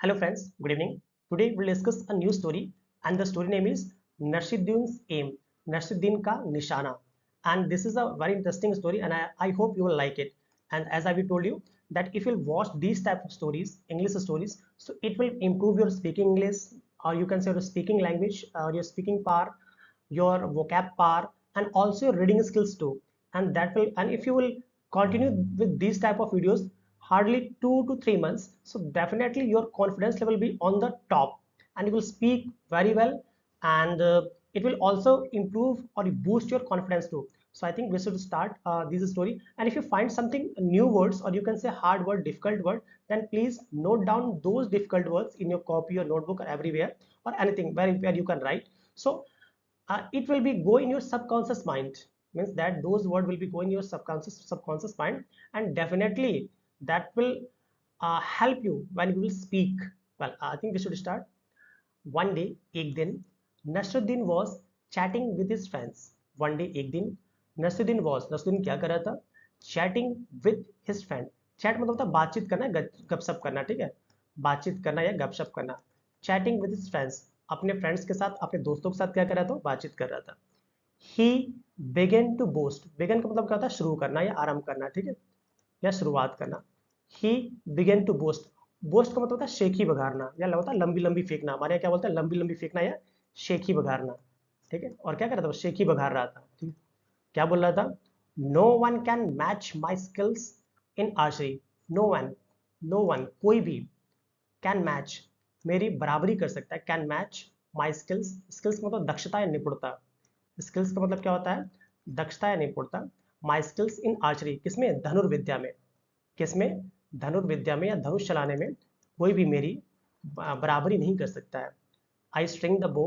Hello friends, good evening. Today we'll discuss a new story and the story name is Nasruddin's Aim, Nasruddin ka Nishana. And this is a very interesting story and I hope you will like it. And as I told you that if you'll watch these type of stories, English stories, so it will improve your speaking English or you can say your speaking language or your speaking power, your vocab power and also your reading skills too. And if you will continue with these type of videos hardly 2 to 3 months, so definitely your confidence level will be on the top and you will speak very well, and it will also improve or boost your confidence too. So I think we should start this story, and if you find something new words or you can say hard word, difficult word, then please note down those difficult words in your copy or notebook or everywhere or anything where you can write. So it will be go in your subconscious mind, means that those words will be go in your subconscious mind, and definitely that will help you when you will speak well. I think we should start. One day एक दिन Nasruddin was chatting with his friends. One day एक दिन नसरुद्दीन क्या कर रहा था? Chatting with his friend. Chat मतलब होता है बातचीत करना, गपशप करना, ठीक है, बातचीत करना या गपशप करना. Chatting with his friends, अपने फ्रेंड्स के साथ, अपने दोस्तों के साथ क्या कर रहा था? बातचीत कर रहा था. He began to boast. Began का मतलब क्या होता है? शुरू करना या आरंभ करना, ठीक है, या शुरुआत करना. He began to boast. Boast का मतलब होता है शेखी बघारना या होता है लंबी लंबी फेंकना. हमारे यहाँ क्या बोलते हैं? लंबी लंबी फेंकना या शेखी बघारना, ठीक है. और क्या कर रहा था वो? शेखी बघार रहा था, ठीक है. क्या बोल रहा था? No one can match my skills in archery. No one, no one, कोई भी, कैन मैच, मेरी बराबरी कर सकता है, can match my skills. Skills मतलब दक्षता या निपुणता. स्किल्स का मतलब क्या होता है? दक्षता या निपुणता. माई स्किल्स इन आर्चरी, किसमें? धनुर्विद्या में. किसमें? धनुर्विद्या में या धनुष चलाने में कोई भी मेरी बराबरी नहीं कर सकता है. आई स्ट्रिंग द बो.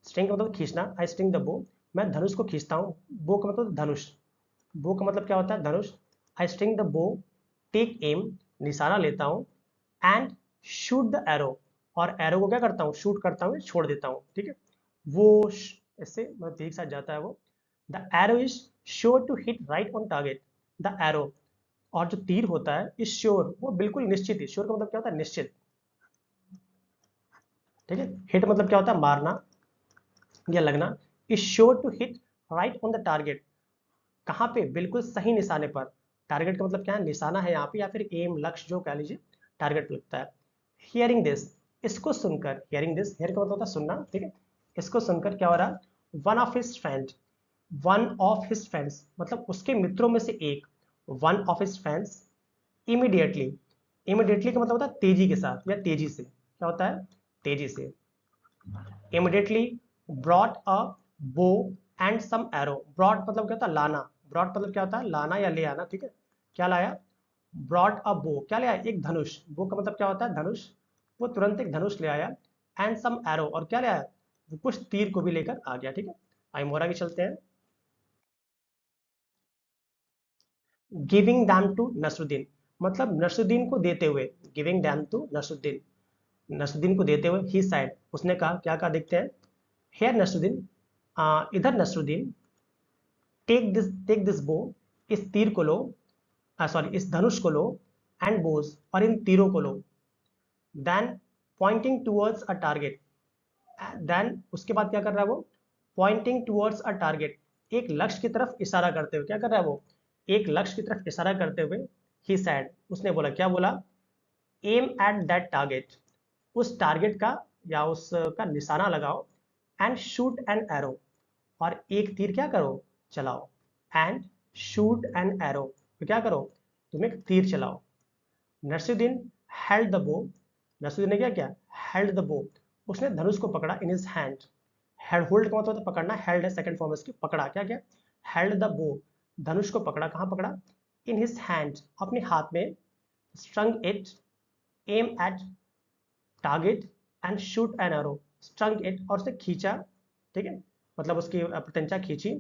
स्ट्रिंग का मतलब खींचना. आई स्ट्रिंग द बो, मैं धनुष को खींचता हूँ. बो का मतलब धनुष. बो का मतलब क्या होता है? धनुष. आई स्ट्रिंग द बो, टेक एम, निशाना लेता हूँ, एंड शूट द एरो, और एरो को क्या करता हूँ? शूट करता हूँ, छोड़ देता हूँ, ठीक है. वो इससे मतलब तीर के साथ जाता है वो. The arrow is sure to hit right on target. The arrow, और जो तीर होता है, इज श्योर, वो बिल्कुल निश्चित है. श्योर का मतलब क्या होता है? निश्चित, ठीक है. हिट मतलब क्या होता है? मारना या लगना. Is sure to hit right on the target, कहाँ पे? बिल्कुल सही निशाने पर. टारगेट का मतलब क्या है? निशाना है यहाँ पे, या फिर एम, लक्ष्य जो कह लीजिए, टारगेट लगता है. हियरिंग दिस, इसको सुनकर. हियरिंग दिस, हियर का मतलब होता है सुनना, ठीक है. इसको सुनकर क्या हो रहा? One of his friend, one of his friends मतलब उसके मित्रों में से एक. One of his friends immediately. Immediately का मतलब होता है तेजी के साथ या तेजी से. क्या होता है? तेजी से. Immediately brought a bow and some arrow. Brought मतलब क्या होता है? लाना. ब्रॉट मतलब क्या होता है? लाना या ले आना, ठीक है. क्या लाया? ब्रॉट अ बो, क्या ले आया? एक धनुष. बो का मतलब क्या होता है? धनुष. वो तुरंत एक धनुष ले आया. एंड सम एरो, और क्या ले आया? वो कुछ तीर को भी लेकर आ गया, ठीक है. आइए मोरा भी चलते हैं. गिविंग डैम टू नसरुद्दीन, मतलब नसरुद्दीन को देते हुए. Giving them to Nasruddin, Nasruddin को देते हुए. ही साइड, उसने कहा. क्या कहा? देखते हैं. हेयर नसरुद्दीन, इधर नसरुद्दीन. टेक दिस बो, इस तीर को लो. सॉरी, इस धनुष को लो. एंड बोज, और इन तीरों को लो. Then pointing towards a target. Then उसके बाद क्या कर रहा है वो? पॉइंटिंग टूवर्ड्स अ टारगेट, एक लक्ष्य की तरफ इशारा करते हुए. क्या कर रहा है वो? एक लक्ष्य की तरफ इशारा करते हुए. ही सैड, उसने बोला. क्या बोला? एम एट दैट टारगेट, उस टारगेट का या उसका निशाना लगाओ. एंड शूट एन एरो, और एक तीर क्या करो? चलाओ. एंड शूट एन एरो, तो क्या करो? तुम एक तीर चलाओ. नरसिरुद्दीन हेल्ड द बो. नरसिरुद्दीन ने क्या किया? हेल्ड द बो, उसने धनुष को पकड़ा. In his hand. Held, hold का मतलब पकड़ना. हेल्ड है सेकंड फॉर्म इसकी. पकड़ा, क्या क्या? हेल्ड द बो, धनुष को पकड़ा. कहाँ पकड़ा? इन हिज हैंड, अपने हाथ में. Strung it, aim at target, and shoot an arrow. Strung it, और उसने खींचा, ठीक है, मतलब उसकी प्रत्यंचा खींची.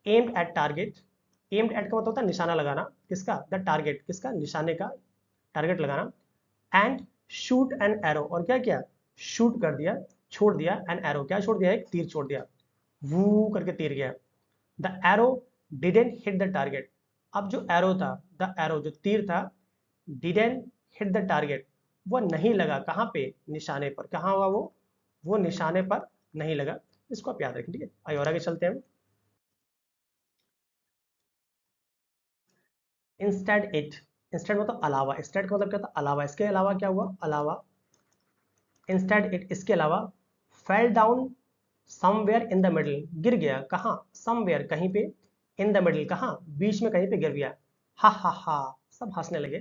Aimed at target. Aimed at का मतलब होता है निशाना लगाना. किसका? द टारगेट, किसका? निशाने का टारगेट लगाना. एंड शूट एन एरो, और क्या किया? शूट कर दिया, छोड़ दिया. एन एरो, क्या छोड़ दिया? एक तीर छोड़ दिया. वू करके तीर गया. The arrow didn't hit the target. अब जो एरो था, द एरो जो तीर था, डिडेंट हिट द टारगेट, वो नहीं लगा कहाँ पे, निशाने पर। कहाँ हुआ वो निशाने पर नहीं लगा। इसको आप याद रखें, ठीक है। आइए और आगे चलते हैं। इंस्टेड इट, इंस्टेड मतलब अलावा, इंस्टेड का मतलब क्या था, अलावा। इसके अलावा क्या हुआ, अलावा। इंस्टेड इट, इसके अलावा। Fell down somewhere in the middle, गिर गया कहाँ, समवेयर कहीं पे, इन द मिडिल कहाँ, बीच में कहीं पे गिर गया। हा, सब हंसने लगे।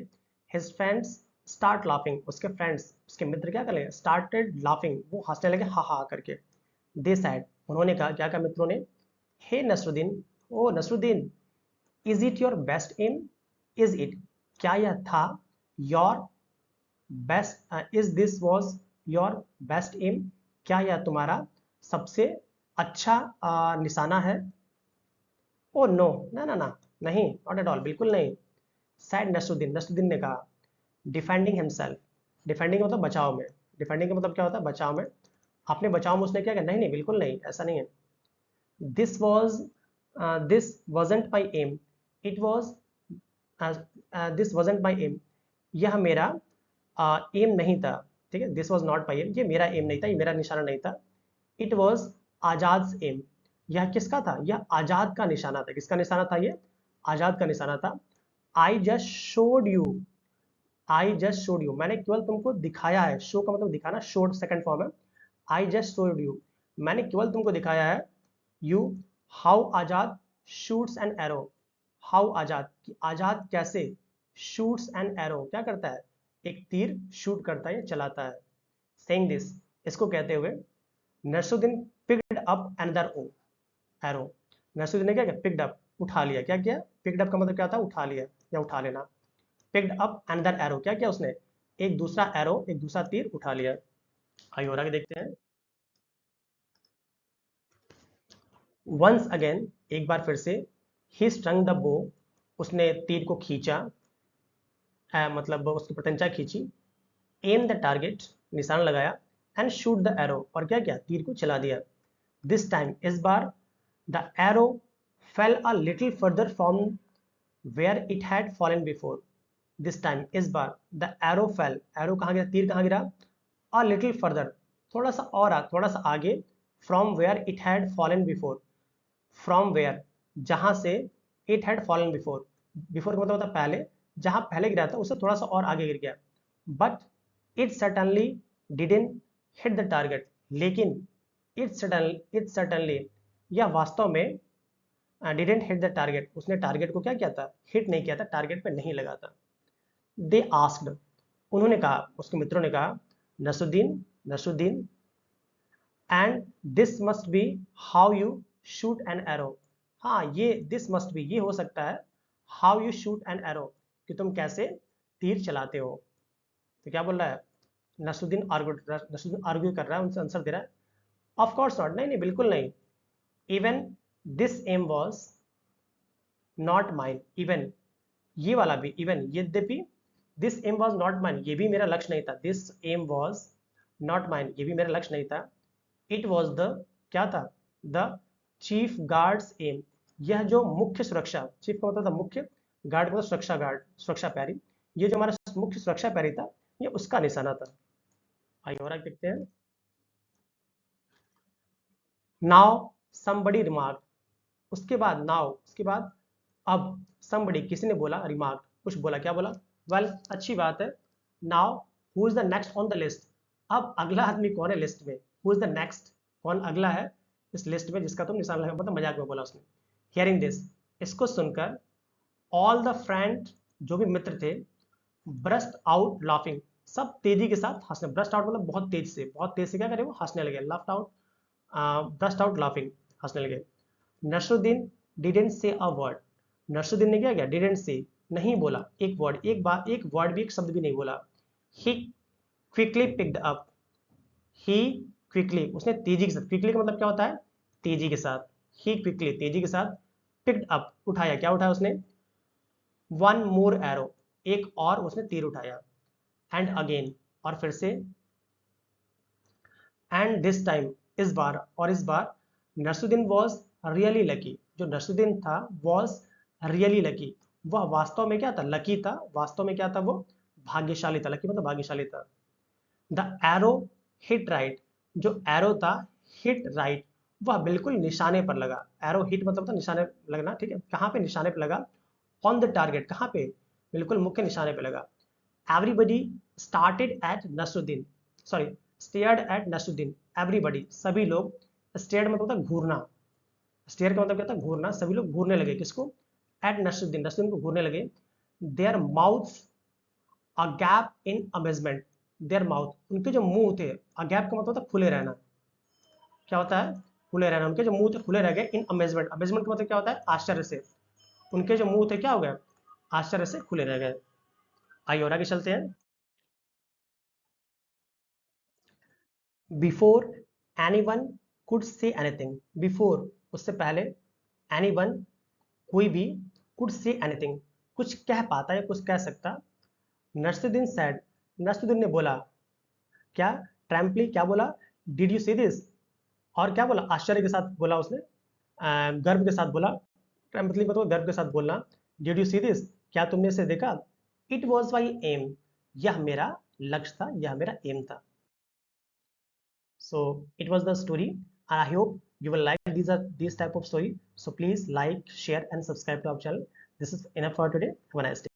हिज फ्रेंड्स स्टार्ट लाफिंग, उसके फ्रेंड्स, उसके मित्र क्या कर लगे, स्टार्टेड लाफिंग, वो हंसने लगे हा करके। दे सैड, उन्होंने कहा, क्या कहा मित्रों ने, हे नसरुद्दीन, ओ Nasruddin, is it your best aim, is it, क्या यह था, your best, is this was your best aim, क्या यह तुम्हारा सबसे अच्छा निशाना है। ओ नो, ना नहीं, नॉट एट ऑल, बिल्कुल नहीं। सैड नसरुद्दीन, नसरुद्दीन ने कहा। डिफेंडिंग हिमसेल्फ, डिफेंडिंग मतलब बचाव में, डिफेंडिंग का मतलब क्या होता है, बचाव में। अपने बचाव में उसने क्या किया, नहीं बिल्कुल नहीं, ऐसा नहीं है। This was, this wasn't my aim, it was, this wasn't my aim, यह मेरा एम नहीं था, ठीक है। This was not my aim, ये मेरा एम नहीं था, ये मेरा निशाना नहीं था। इट वॉज आजाद एम, यह किसका था, यह आजाद का निशाना था। किसका निशाना था, ये आजाद का निशाना था। I just showed you, I just showed you, मैंने केवल तुमको दिखाया है। शो का मतलब दिखाना, शोड सेकंड फॉर्म है। आई जस्ट शोड यू, मैंने केवल तुमको दिखाया है। You, how Azad shoots an arrow, how Azad, कि आजाद कैसे, शूट्स एन एरो, क्या करता है, एक तीर शूट करता है या चलाता है। सेइंग दिस, इसको कहते हुए, Nasruddin picked up another arrow, Nasruddin ने क्या किया, पिक्ड अप, उठा लिया। क्या किया, पिक्ड अप का मतलब क्या था, उठा लिया या उठा लेना। पिक्ड अप अनदर एरो, क्या किया उसने, एक दूसरा एरो, एक दूसरा तीर उठा लिया। आइए और आगे देखते हैं। वंस अगेन, एक बार फिर से, ही स्ट्रंग द बो, उसने तीर को खींचा, मतलब उसकी प्रत्यंचा खींची। एम द टारगेट, निशान लगाया। एंड शूट द एरो, और क्या किया, तीर को चला दिया। दिस टाइम, इस बार, the arrow fell a little further from where it had fallen before. This time, इस बार, द एरो फेल, एरो कहाँ गिरा, तीर कहाँ गिरा, अ लिटिल फर्दर, थोड़ा सा और थोड़ा सा आगे, from where it had fallen before, from where, जहां से, it had fallen before, before का मतलब होता है पहले, जहां पहले गिरा था उससे थोड़ा सा और आगे गिर गया। But it certainly didn't hit the target, लेकिन इट सर्टनली, यह वास्तव में डिडंट हिट द टारगेट, उसने टारगेट को क्या किया था, हिट नहीं किया था, टारगेट पे नहीं लगा था। दे आस्क्ड, उन्होंने कहा, उसके मित्रों ने कहा, Nasruddin, Nasruddin, and this must be how you shoot an arrow, हाँ ये, दिस मस्ट बी, ये हो सकता है, how you shoot an arrow, कि तुम कैसे तीर चलाते हो। तो क्या बोल रहा है, नसरुद्दीन आर्ग्यू कर रहा है, उनसे आंसर दे रहा है। ऑफ कोर्स नॉट, नहीं बिल्कुल नहीं। Even this aim was not mine, even, ये वाला भी, इवन, यद्यपि, this aim was not mine, ये भी मेरा लक्ष्य नहीं था। This aim was not mine, ये भी मेरा लक्ष्य नहीं था। इट वॉज द, क्या था, द चीफ गार्ड्स एम, यह जो मुख्य सुरक्षा, चीफ का मतलब था मुख्य, गार्ड मतलब सुरक्षा गार्ड, सुरक्षा पैरी, ये जो हमारा मुख्य सुरक्षा पैरी था, ये उसका निशाना था। आइए और आगे देखते हैं। नाउ समबडी रिमार्क, उसके बाद, नाउ, उसके बाद, अब, समबडी, किसी ने बोला, रिमार्क, कुछ बोला, क्या बोला, वेल, अच्छी बात है। Now who is the next on the list, अब अगला आदमी कौन है लिस्ट में, हु इज द नेक्स्ट, कौन अगला है इस लिस्ट में जिसका तुम निशान लगा, मतलब मजाक में बोला उसने। हियरिंग दिस, इसको सुनकर, ऑल द फ्रेंड, जो भी मित्र थे, ब्रस्ट आउट लाफिंग, सब तेजी के साथ हंसने, ब्रस्ट आउट मतलब बहुत तेज से क्या करे, वो हंसने लगे, laughed out, burst out laughing, हंसने लगे। Nasruddin didn't say a word, Nasruddin ने क्या किया, डिडेंट से, नहीं बोला एक वर्ड, एक बात, एक वर्ड भी, एक शब्द भी नहीं बोला। ही क्विकली पिक्ड अप, ही क्विकली, उसने तेजी के साथ, क्विकली का मतलब क्या होता है, तेजी के साथ, ही क्विकली, तेजी के साथ, पिक्ड अप, उठाया, क्या उठाया उसने, वन मोर एरो, एक और उसने तीर उठाया। एंड अगेन, और फिर से, एंड दिस टाइम, इस बार, और इस बार, नसरुद्दीन वॉज रियली लकी, जो नसरुद्दीन था, वॉज रियली लकी, वह वास्तव में क्या था, लकी था, वास्तव में क्या था वो, भाग्यशाली था, लकी मतलब भाग्यशाली था। द एरो हिट राइट, जो एरो था हिट राइट, वह बिल्कुल निशाने पर लगा। एरो हिट मतलब था निशाने लगना, ठीक है, कहाँ पे निशाने पे लगा, ऑन द टारगेट, कहाँ पे, बिल्कुल मुख्य निशाने पे लगा। Everybody started at Nasruddin, sorry stared at Nasruddin, everybody सभी लोग, स्टेयर्ड मतलब था घूरना, स्टेयर का मतलब क्या था, घूरना, सभी लोग घूरने लगे, किसको, एट नसरुद्दीन, नसरुद्दीन को घूरने लगे। Their mouth a gap in amazement, their mouth, उनके जो मुंह थे, अ गैप का मतलब होता है खुले रहना, क्या होता है, खुले रहना, उनके जो मुंह थे खुले रह गए, इन अमेजमेंट, अमेजमेंट का मतलब क्या होता है, आश्चर्य से, उनके जो मुंह थे क्या हो गए, आश्चर्य से खुले रह गए। आइए और आगे चलते हैं। Before any one could say anything, before उससे पहले, एनी वन कोई भी, कुड से एनीथिंग कुछ कह पाता या कुछ कह सकता, नर्सुद्दीन सैड, नर्सुद्दीन ने बोला, क्या, ट्रैम्पली क्या बोला, डिड यू सी दिस, और क्या बोला, आश्चर्य के साथ बोला उसने, गर्व के साथ बोला, मतलब गर्व के साथ बोलना, डिड यू सी दिस, क्या तुमने इसे देखा, इट वॉज माई एम, यह मेरा लक्ष्य था, यह मेरा एम था। So it was the story, and I hope you will like these type of story. So please like, share, and subscribe to our channel. This is enough for today. Have a nice day.